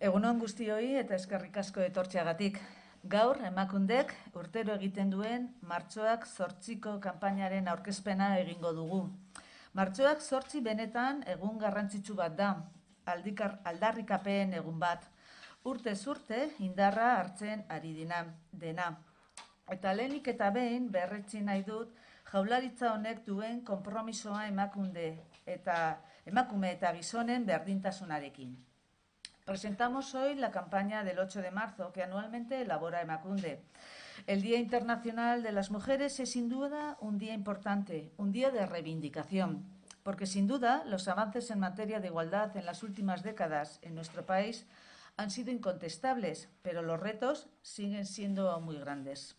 Egun on guztioi eta eskerrik asko etortzeagatik. Gaur, emakundek urtero egiten duen Martxoak 8ko kanpainaren aurkezpena egingo dugu. Martxoak 8 benetan egun garrantzitsu bat da, aldarrikapen egun bat. Urtez urte indarra hartzen ari dena. Eta lehenik eta behin berretsi nahi dut Jaurlaritza honek duen konpromisoa emakume eta gizonen berdintasunarekin. Presentamos hoy la campaña del 8 de marzo que anualmente elabora Emakunde. El Día Internacional de las Mujeres es sin duda un día importante, un día de reivindicación, porque sin duda los avances en materia de igualdad en las últimas décadas en nuestro país han sido incontestables, pero los retos siguen siendo muy grandes.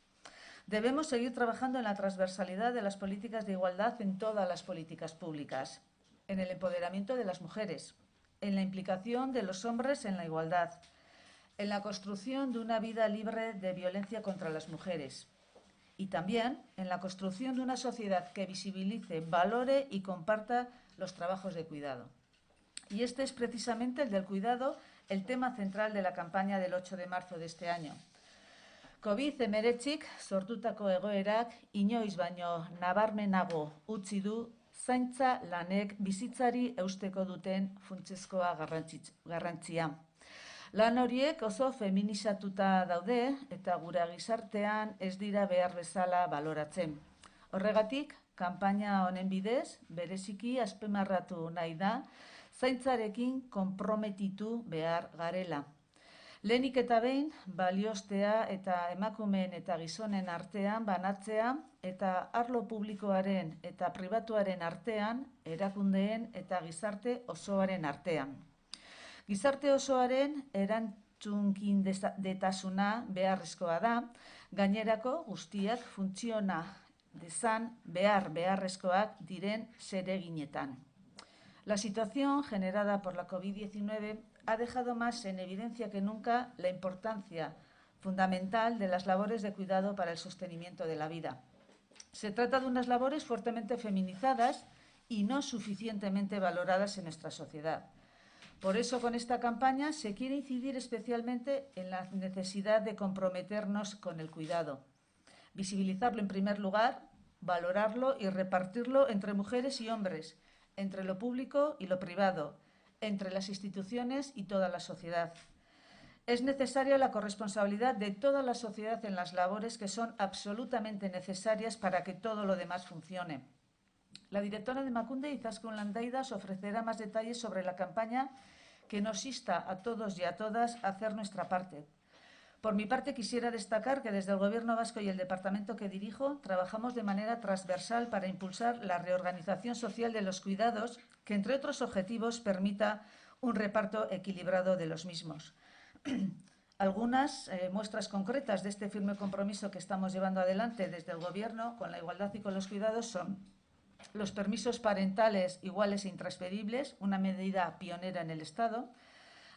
Debemos seguir trabajando en la transversalidad de las políticas de igualdad en todas las políticas públicas, en el empoderamiento de las mujeres, en la implicación de los hombres en la igualdad, en la construcción de una vida libre de violencia contra las mujeres y también en la construcción de una sociedad que visibilice, valore y comparta los trabajos de cuidado. Y este es precisamente el del cuidado, el tema central de la campaña del 8 de marzo de este año. COVID-19 sortutako egoerak inoiz baino nabarmenago utzi du zaintza lanek bizitzari eusteko duten funtsezkoa garrantzia. Lan horiek oso feminizatuta daude eta gure gizartean ez dira behar bezala baloratzen. Horregatik, kanpaina honen bidez, bereziki azpimarratu nahi da, zaintzarekin konprometitu behar garela. Lehenik eta behin, balioztea eta emakumeen eta gizonen artean banatzea eta arlo publikoaren eta pribatuaren artean, erakundeen eta gizarte osoaren artean. Gizarte osoaren erantzunkindetasuna beharrezkoa da, gainerako guztiak funtziona dezan beharrezkoak diren zereginetan. La situación generada por la COVID-19 ha dejado más en evidencia que nunca la importancia fundamental de las labores de cuidado para el sostenimiento de la vida. Se trata de unas labores fuertemente feminizadas y no suficientemente valoradas en nuestra sociedad. Por eso, con esta campaña se quiere incidir especialmente en la necesidad de comprometernos con el cuidado, visibilizarlo en primer lugar, valorarlo y repartirlo entre mujeres y hombres, entre lo público y lo privado, entre las instituciones y toda la sociedad. Es necesaria la corresponsabilidad de toda la sociedad en las labores que son absolutamente necesarias para que todo lo demás funcione. La directora de Emakunde, Izaskun Landaidas, ofrecerá más detalles sobre la campaña que nos insta a todos y a todas a hacer nuestra parte. Por mi parte, quisiera destacar que desde el Gobierno vasco y el departamento que dirijo trabajamos de manera transversal para impulsar la reorganización social de los cuidados que, entre otros objetivos, permita un reparto equilibrado de los mismos. Algunas muestras concretas de este firme compromiso que estamos llevando adelante desde el Gobierno con la igualdad y con los cuidados son los permisos parentales iguales e intransferibles, una medida pionera en el Estado,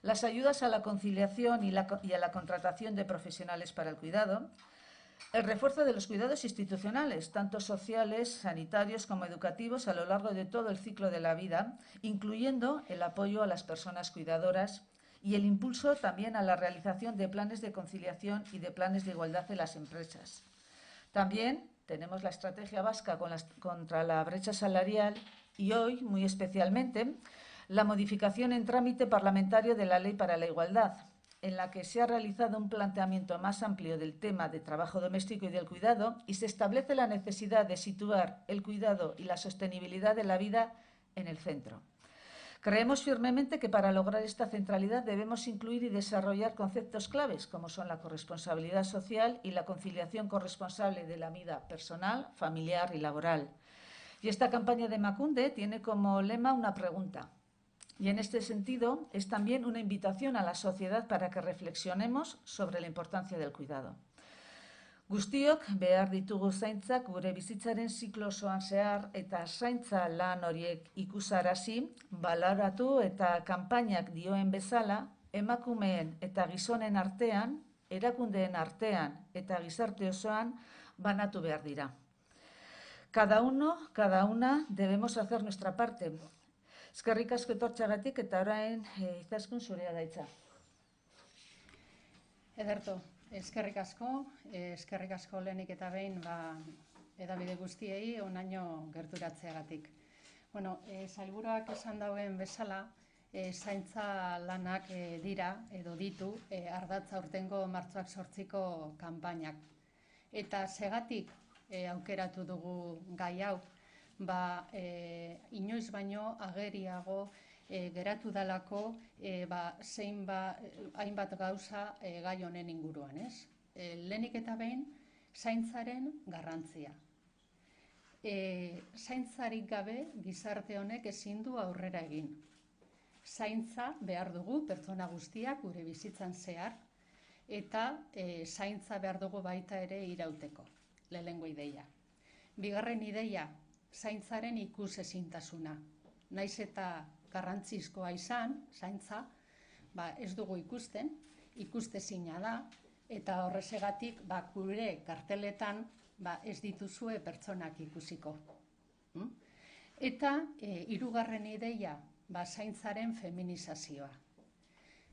las ayudas a la conciliación y a la contratación de profesionales para el cuidado, el refuerzo de los cuidados institucionales, tanto sociales, sanitarios como educativos, a lo largo de todo el ciclo de la vida, incluyendo el apoyo a las personas cuidadoras y el impulso también a la realización de planes de conciliación y de planes de igualdad en las empresas. También tenemos la estrategia vasca contra la brecha salarial y hoy, muy especialmente, la modificación en trámite parlamentario de la Ley para la Igualdad, en la que se ha realizado un planteamiento más amplio del tema de trabajo doméstico y del cuidado y se establece la necesidad de situar el cuidado y la sostenibilidad de la vida en el centro. Creemos firmemente que para lograr esta centralidad debemos incluir y desarrollar conceptos claves como son la corresponsabilidad social y la conciliación corresponsable de la vida personal, familiar y laboral. Y esta campaña de Emakunde tiene como lema una pregunta. Y en este sentido es también una invitación a la sociedad para que reflexionemos sobre la importancia del cuidado. Guztiok behar ditugu zaintzak gure bizitzaren ziklo osoan zehar eta zaintza lan horiek ikusarazi, baloratu eta kanpainak dioen bezala, emakumeen eta gizonen artean, erakundeen artean eta gizarte osoan banatu behar dira. Cada uno, cada una, debemos hacer nuestra parte. Eskerrik asko etortzeagatik eta orain Izaskun zurea da hitza. Ederto, eskerrik asko lehenik eta behin edabide guztiei onaino gerturatzeagatik. Sailburuak esan dauen bezala, zaintza lanak dira edo ditu ardatza aurtengo martxoak 8ko kanpainak. Eta segatik aukeratu dugu gai hau, inoiz baino ageriago geratu dalako hainbat gauza gai honen inguruan, ez? Lehenik eta behin, zaintzaren garrantzia. Zaintzarik gabe gizarte honek ezin du aurrera egin. Zaintza behar dugu pertsona guztiak gure bizitzan zehar, eta zaintza behar dugu baita ere irauteko, lehenengo ideia. Bigarren ideia, zaintzaren ikusezintasuna. Naiz eta garrantzizkoa izan, zaintza, ez dugu ikusten, ikustezina da, eta horrezegatik gure karteletan ez dituzue pertsonak ikusiko. Eta hirugarren ideia, zaintzaren feminizazioa.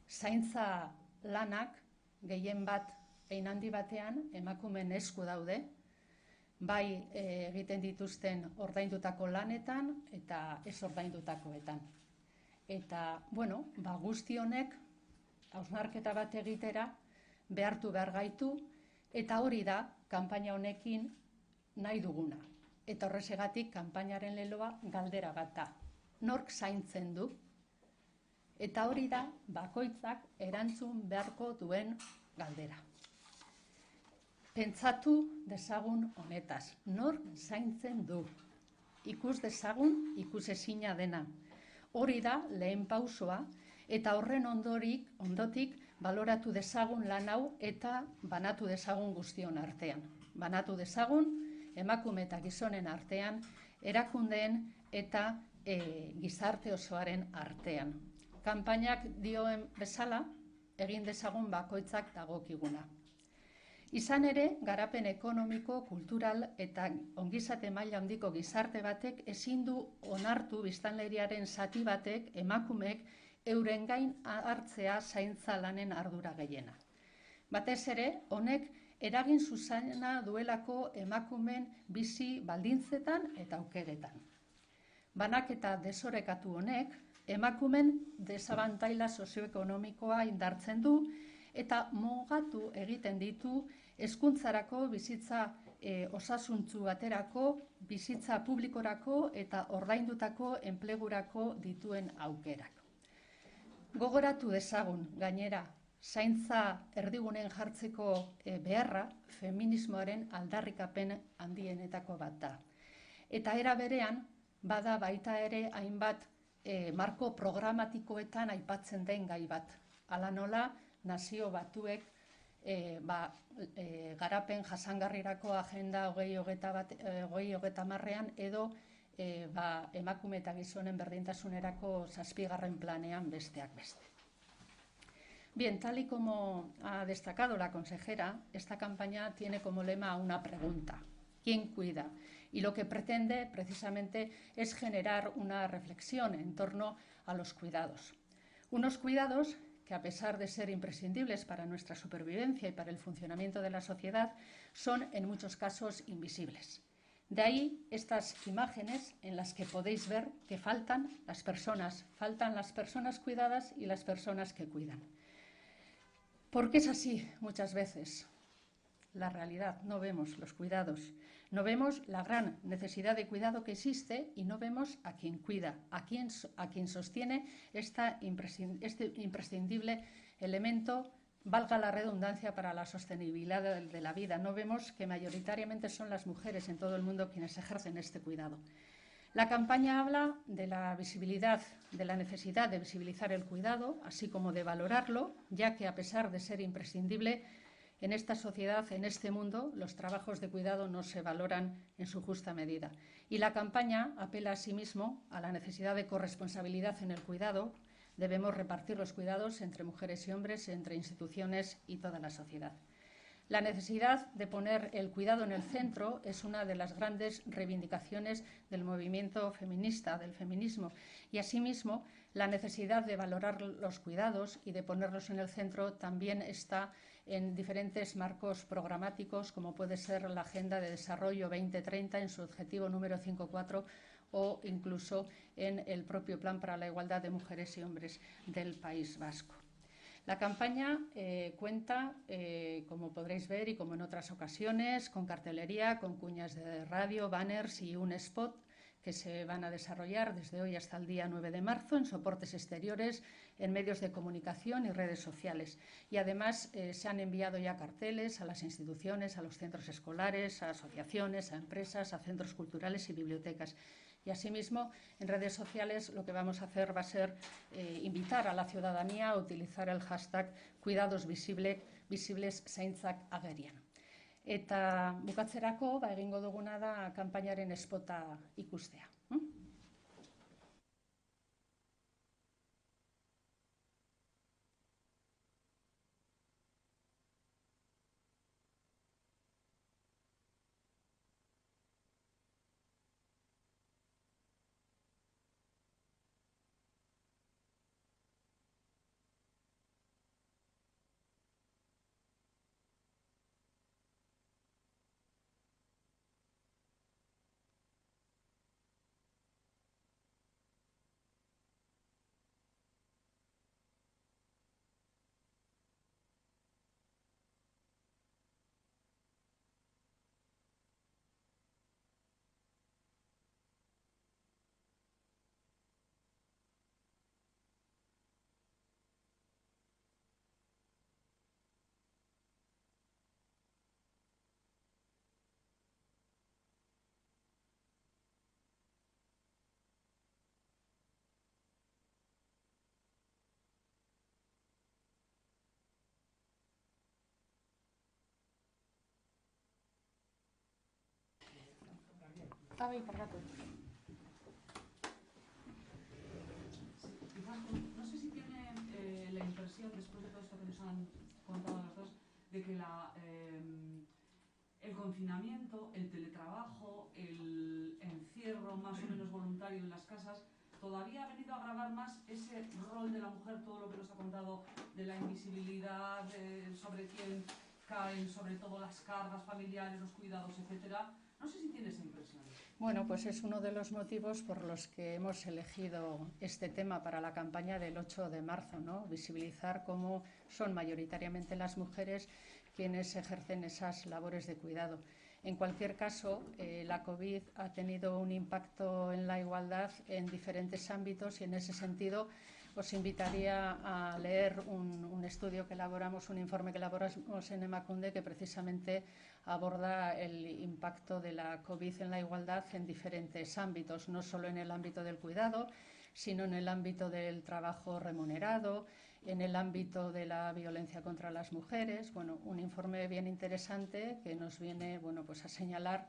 Zaintza lanak gehien bat, hein handi batean, emakumeen esku daude, bai egiten dituzten ordaindutako lanetan eta ez ordaindutakoetan. Eta, guzti honek hausnarketa bat egitera behartu behar gaitu, eta hori da kanpaina honekin nahi duguna. Eta horrezegatik kanpainaren leloa galdera bat da. Nork zaintzen du? Eta hori da bakoitzak erantzun beharko duen galdera. Pentsatu dezagun honetaz, nor zaintzen du? Ikus dezagun, ikusezina dena. Hori da lehen pausoa, eta horren ondotik baloratu dezagun lan hau eta banatu dezagun guztion artean. Banatu dezagun emakume eta gizonen artean, erakundeen eta gizarte osoaren artean. Kanpainak dioen bezala, egin dezagun bakoitzak dagokiguna. Izan ere, garapen ekonomiko, kultural eta ongizate maila handiko gizarte batek ezin du onartu biztanleriaren zati batek emakumeek euren gain hartzea zaintza lanen ardura gehiena. Batez ere, honek eragin zuzena duelako emakumeen bizi baldintzetan eta aukeretan. Banaketa desorekatu honek, emakumen desabantaila sozioekonomikoa indartzen du eta mugatu egiten ditu hezkuntzarako, bizitza osasuntsu baterako, bizitza publikorako eta ordaindutako enplegurako dituen aukerak. Gogoratu dezagun, gainera, zaintza erdigunen jartzeko beharra feminismoaren aldarrikapen handienetako bat da. Eta era berean, bada baita ere hainbat marko programatikoetan aipatzen den gai bat. Hala nola, Nazio Batuek garapen jasangarrirako agenda 2030 edo emakume eta gizonen berdintasunerako 7. planean besteak beste. Bien, tal y como ha destacado la consejera, esta campaña tiene como lema una pregunta: ¿quién cuida? Y lo que pretende precisamente es generar una reflexión en torno a los cuidados. Unos cuidados que, a pesar de ser imprescindibles para nuestra supervivencia y para el funcionamiento de la sociedad, son en muchos casos invisibles. De ahí estas imágenes en las que podéis ver que faltan las personas cuidadas y las personas que cuidan. ¿Por qué es así muchas veces? La realidad, no vemos los cuidados, no vemos la gran necesidad de cuidado que existe y no vemos a quien cuida, a quien sostiene este imprescindible elemento, valga la redundancia, para la sostenibilidad de la vida. No vemos que mayoritariamente son las mujeres en todo el mundo quienes ejercen este cuidado. La campaña habla de la visibilidad, de la necesidad de visibilizar el cuidado, así como de valorarlo, ya que a pesar de ser imprescindible, en esta sociedad, en este mundo, los trabajos de cuidado no se valoran en su justa medida. Y la campaña apela asimismo a la necesidad de corresponsabilidad en el cuidado. Debemos repartir los cuidados entre mujeres y hombres, entre instituciones y toda la sociedad. La necesidad de poner el cuidado en el centro es una de las grandes reivindicaciones del movimiento feminista, del feminismo, y asimismo La necesidad de valorar los cuidados y de ponerlos en el centro también está en diferentes marcos programáticos, como puede ser la Agenda de Desarrollo 2030 en su objetivo número 5.4 o incluso en el propio Plan para la Igualdad de Mujeres y Hombres del País Vasco. La campaña cuenta, como podréis ver y como en otras ocasiones, con cartelería, con cuñas de radio, banners y un spot que se van a desarrollar desde hoy hasta el día 9 de marzo en soportes exteriores, en medios de comunicación y redes sociales. Y además se han enviado ya carteles a las instituciones, a los centros escolares, a asociaciones, a empresas, a centros culturales y bibliotecas. Y asimismo, en redes sociales lo que vamos a hacer va a ser invitar a la ciudadanía a utilizar el hashtag cuidados visibles zaintzak agerian. Eta bukatzerako egingo duguna da kanpainaren spota ikustea. Pargato. No sé si tiene la impresión, después de todo esto que nos han contado las dos, de que el confinamiento, el teletrabajo, el encierro más o menos voluntario en las casas, todavía ha venido a agravar más ese rol de la mujer, todo lo que nos ha contado de la invisibilidad, sobre quién caen, sobre todo las cargas familiares, los cuidados, etcétera. No sé si tiene esa impresión. Bueno, pues es uno de los motivos por los que hemos elegido este tema para la campaña del 8 de marzo, ¿no? Visibilizar cómo son mayoritariamente las mujeres quienes ejercen esas labores de cuidado. En cualquier caso, la COVID ha tenido un impacto en la igualdad en diferentes ámbitos y en ese sentido os invitaría a leer un estudio que elaboramos, un informe que elaboramos en Emakunde que precisamente aborda el impacto de la COVID en la igualdad en diferentes ámbitos, no solo en el ámbito del cuidado, sino en el ámbito del trabajo remunerado, en el ámbito de la violencia contra las mujeres. Bueno, un informe bien interesante que nos viene, bueno, pues a señalar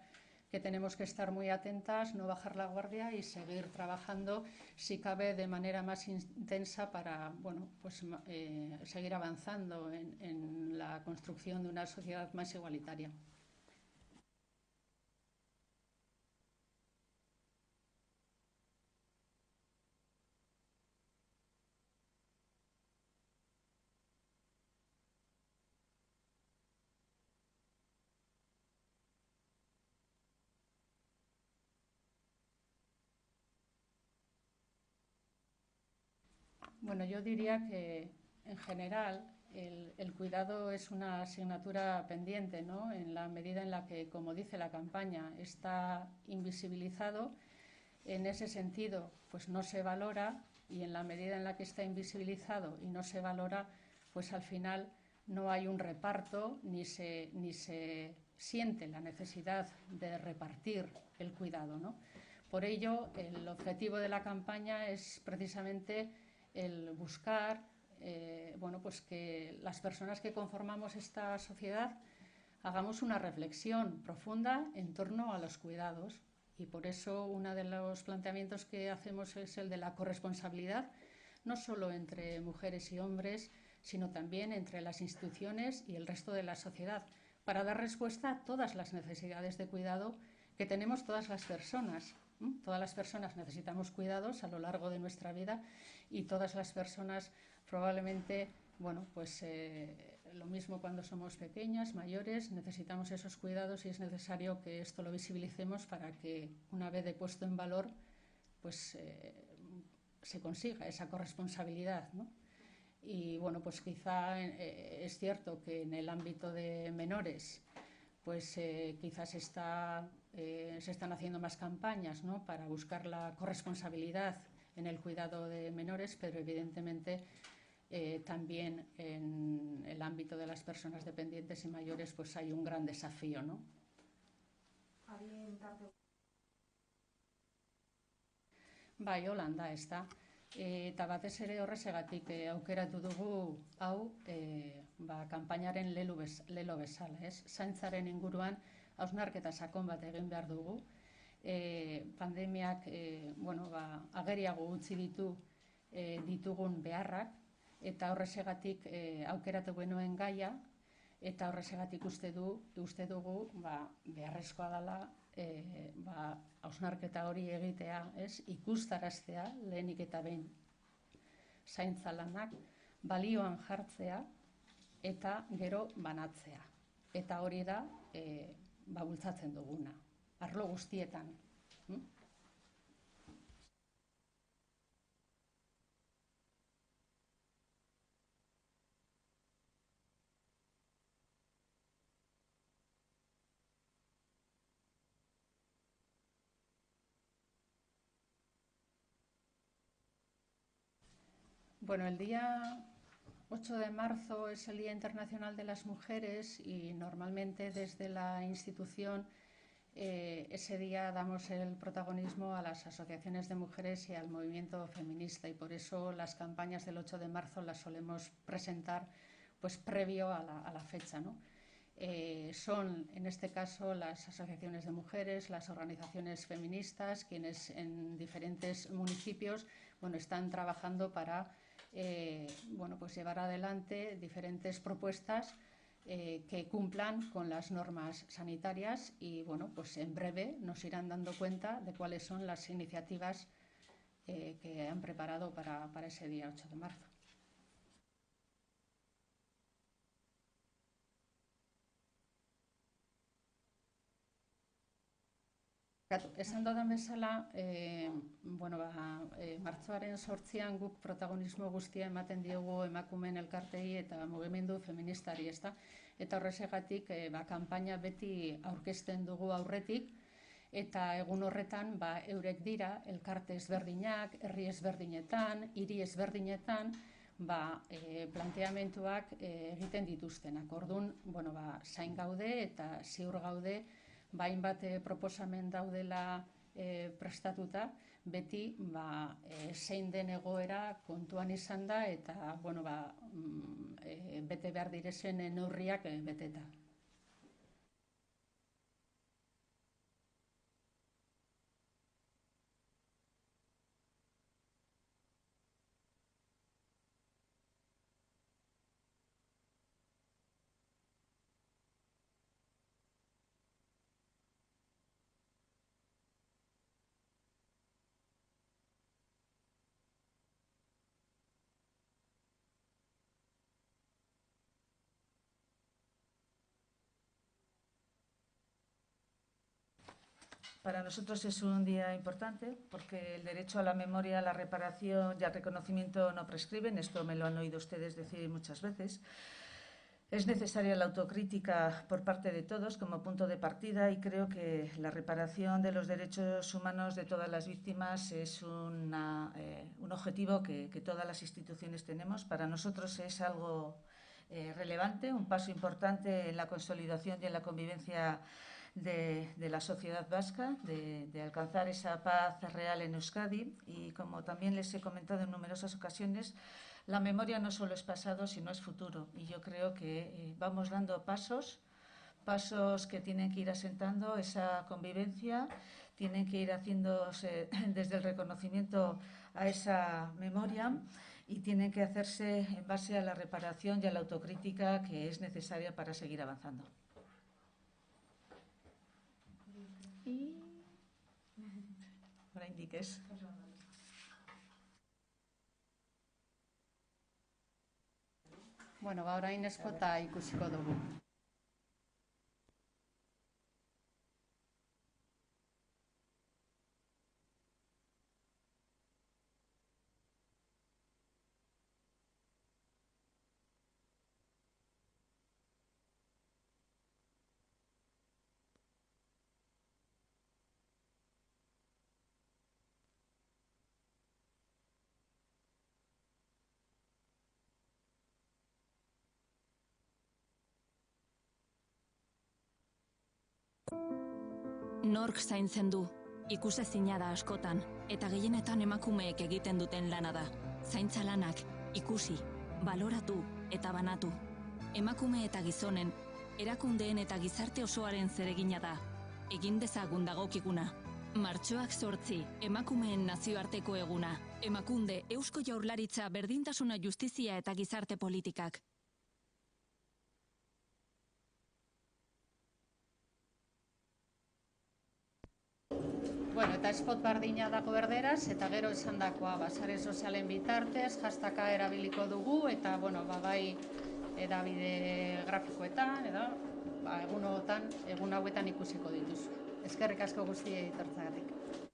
que tenemos que estar muy atentas, no bajar la guardia y seguir trabajando, si cabe, de manera más intensa para, bueno, pues, seguir avanzando en la construcción de una sociedad más igualitaria. Bueno, yo diría que en general el cuidado es una asignatura pendiente, ¿no? En la medida en la que, como dice la campaña, está invisibilizado, en ese sentido, pues no se valora, y en la medida en la que está invisibilizado y no se valora, pues al final no hay un reparto ni se siente la necesidad de repartir el cuidado, ¿no? Por ello, el objetivo de la campaña es precisamente el buscar bueno, pues que las personas que conformamos esta sociedad hagamos una reflexión profunda en torno a los cuidados. Y por eso uno de los planteamientos que hacemos es el de la corresponsabilidad, no solo entre mujeres y hombres, sino también entre las instituciones y el resto de la sociedad, para dar respuesta a todas las necesidades de cuidado que tenemos todas las personas, Todas las personas necesitamos cuidados a lo largo de nuestra vida y todas las personas probablemente, bueno, pues lo mismo cuando somos pequeñas, mayores, necesitamos esos cuidados y es necesario que esto lo visibilicemos para que una vez de puesto en valor, pues se consiga esa corresponsabilidad, ¿no? Y bueno, pues quizá es cierto que en el ámbito de menores pues quizás se están haciendo más campañas, ¿no?, para buscar la corresponsabilidad en el cuidado de menores, pero evidentemente también en el ámbito de las personas dependientes y mayores pues hay un gran desafío, ¿no? Bai, Holanda ez da. Eta batez ere horrezegatik aukeratu dugu hau kanpainaren lelo bezala, ez? Zaintzaren inguruan hausnarketa sakon bat egin behar dugu. Pandemiak ageriago utzi ditugun beharrak, eta horrezegatik aukeratu genuen gaia, eta horrezegatik uste dugu beharrezkoa dela hausnarketa hori egitea, ez? Ikustaraztea lehenik eta behin zaintza lanak balioan jartzea eta gero banatzea. Eta hori da bultzatzen duguna, arlo guztietan. Bueno, el día 8 de marzo es el Día Internacional de las Mujeres y normalmente desde la institución ese día damos el protagonismo a las asociaciones de mujeres y al movimiento feminista y por eso las campañas del 8 de marzo las solemos presentar pues previo a la fecha, ¿no? Son en este caso las asociaciones de mujeres, las organizaciones feministas, quienes en diferentes municipios están trabajando para pues llevar adelante diferentes propuestas que cumplan con las normas sanitarias y pues en breve nos irán dando cuenta de cuáles son las iniciativas que han preparado para ese día 8 de marzo. Esan dudan bezala, martxoaren 8an guk protagonismo guztia ematen diogu emakumeen elkartei eta mugimendu feministari, ezta? Eta horrezegatik kanpaina beti aurkezten dugu aurretik eta egun horretan eurek dira elkarte ezberdinak, herri ezberdinetan, hiri ezberdinetan planteamenduak egiten dituztenak. Orduan, zain gaude eta ziur gaude hainbat proposamen daudela prestatuta, beti zein den egoera kontuan izan da eta bete behar direzen neurriak beteta. Para nosotros es un día importante porque el derecho a la memoria, a la reparación y al reconocimiento no prescriben. Esto me lo han oído ustedes decir muchas veces. Es necesaria la autocrítica por parte de todos como punto de partida y creo que la reparación de los derechos humanos de todas las víctimas es un objetivo que todas las instituciones tenemos. Para nosotros es algo relevante, un paso importante en la consolidación y en la convivencia de la sociedad vasca, de alcanzar esa paz real en Euskadi y como también les he comentado en numerosas ocasiones, la memoria no solo es pasado, sino es futuro. Y yo creo que vamos dando pasos que tienen que ir asentando esa convivencia, tienen que ir haciéndose desde el reconocimiento a esa memoria y tienen que hacerse en base a la reparación y a la autocrítica que es necesaria para seguir avanzando. oraindik ez. Bueno, orain eskota ikusiko dugu. Nork zaintzen du, ikusezina da askotan, eta gehienetan emakumeek egiten duten lana da. Zaintza lanak, ikusi, baloratu eta banatu. Emakume eta gizonen, erakundeen eta gizarte osoaren zeregina da. Egin dezagun dagokiguna. Martxoak 8, emakumeen nazioarteko eguna. Emakunde, Eusko Jaurlaritza, berdintasuna, justizia eta gizarte politikak. Bueno, eta spot bardina dago berderaz, eta gero esandakoa sare sozialen bitartez, hastaka erabiliko dugu, eta bai hedabide grafikoetan, egun hauetan ikusiko dituzu. Eskerrik asko guztiei etortzeagatik.